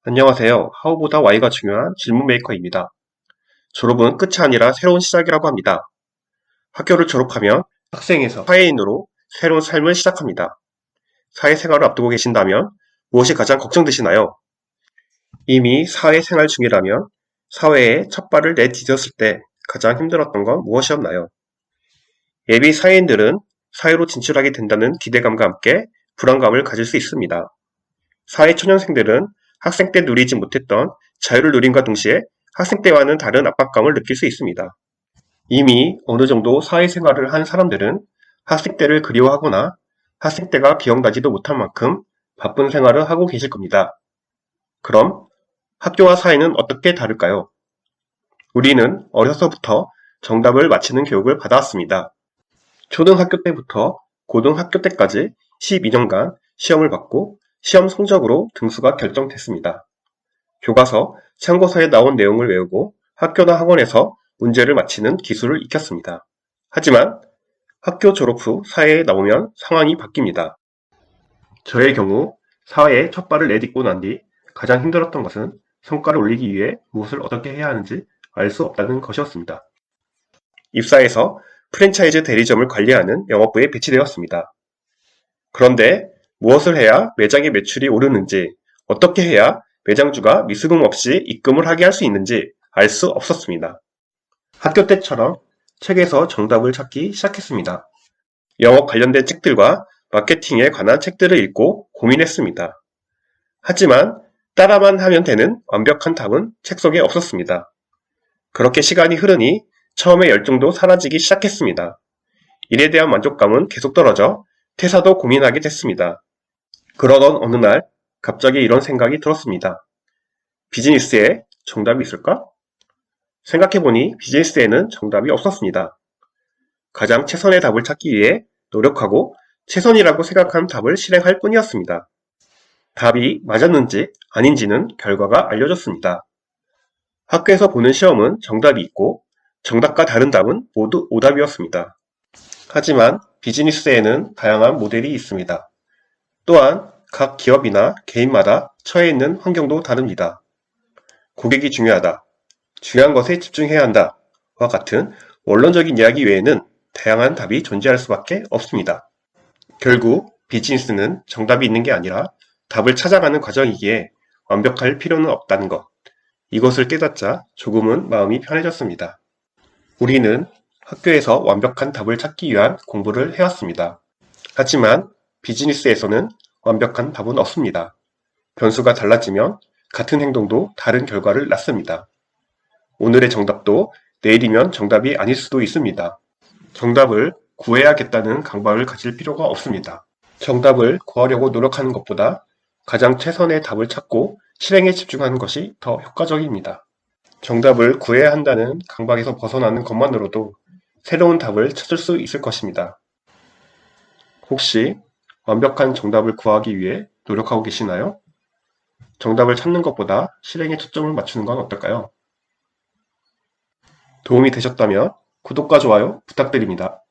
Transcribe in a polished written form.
안녕하세요. How보다 Why가 중요한 질문 메이커입니다. 졸업은 끝이 아니라 새로운 시작이라고 합니다. 학교를 졸업하면 학생에서 사회인으로 새로운 삶을 시작합니다. 사회생활을 앞두고 계신다면 무엇이 가장 걱정되시나요? 이미 사회생활 중이라면 사회에 첫 발을 내디뎠을 때 가장 힘들었던 건 무엇이었나요? 예비 사회인들은 사회로 진출하게 된다는 기대감과 함께 불안감을 가질 수 있습니다. 사회초년생들은 학생 때 누리지 못했던 자유를 누림과 동시에 학생 때와는 다른 압박감을 느낄 수 있습니다. 이미 어느 정도 사회생활을 한 사람들은 학생 때를 그리워하거나 학생 때가 기억나지도 못할 만큼 바쁜 생활을 하고 계실 겁니다. 그럼 학교와 사회는 어떻게 다를까요? 우리는 어려서부터 정답을 맞히는 교육을 받아왔습니다. 초등학교 때부터 고등학교 때까지 12년간 시험을 받고 시험 성적으로 등수가 결정됐습니다. 교과서, 참고서에 나온 내용을 외우고 학교나 학원에서 문제를 맞히는 기술을 익혔습니다. 하지만 학교 졸업 후 사회에 나오면 상황이 바뀝니다. 저의 경우 사회에 첫 발을 내딛고 난 뒤 가장 힘들었던 것은 성과를 올리기 위해 무엇을 어떻게 해야 하는지 알 수 없다는 것이었습니다. 입사해서 프랜차이즈 대리점을 관리하는 영업부에 배치되었습니다. 그런데 무엇을 해야 매장의 매출이 오르는지, 어떻게 해야 매장주가 미스금 없이 입금을 하게 할 수 있는지 알 수 없었습니다. 학교 때처럼 책에서 정답을 찾기 시작했습니다. 영업 관련된 책들과 마케팅에 관한 책들을 읽고 고민했습니다. 하지만 따라만 하면 되는 완벽한 답은 책 속에 없었습니다. 그렇게 시간이 흐르니 처음에 열정도 사라지기 시작했습니다. 일에 대한 만족감은 계속 떨어져 퇴사도 고민하게 됐습니다. 그러던 어느 날 갑자기 이런 생각이 들었습니다. 비즈니스에 정답이 있을까? 생각해보니 비즈니스에는 정답이 없었습니다. 가장 최선의 답을 찾기 위해 노력하고 최선이라고 생각한 답을 실행할 뿐이었습니다. 답이 맞았는지 아닌지는 결과가 알려졌습니다. 학교에서 보는 시험은 정답이 있고 정답과 다른 답은 모두 오답이었습니다. 하지만 비즈니스에는 다양한 모델이 있습니다. 또한 각 기업이나 개인마다 처해 있는 환경도 다릅니다. 고객이 중요하다, 중요한 것에 집중해야 한다 와 같은 원론적인 이야기 외에는 다양한 답이 존재할 수밖에 없습니다. 결국 비즈니스는 정답이 있는 게 아니라 답을 찾아가는 과정이기에 완벽할 필요는 없다는 것. 이것을 깨닫자 조금은 마음이 편해졌습니다. 우리는 학교에서 완벽한 답을 찾기 위한 공부를 해왔습니다. 하지만 비즈니스에서는 완벽한 답은 없습니다. 변수가 달라지면 같은 행동도 다른 결과를 낳습니다. 오늘의 정답도 내일이면 정답이 아닐 수도 있습니다. 정답을 구해야겠다는 강박을 가질 필요가 없습니다. 정답을 구하려고 노력하는 것보다 가장 최선의 답을 찾고 실행에 집중하는 것이 더 효과적입니다. 정답을 구해야 한다는 강박에서 벗어나는 것만으로도 새로운 답을 찾을 수 있을 것입니다. 혹시 완벽한 정답을 구하기 위해 노력하고 계시나요? 정답을 찾는 것보다 실행에 초점을 맞추는 건 어떨까요? 도움이 되셨다면 구독과 좋아요 부탁드립니다.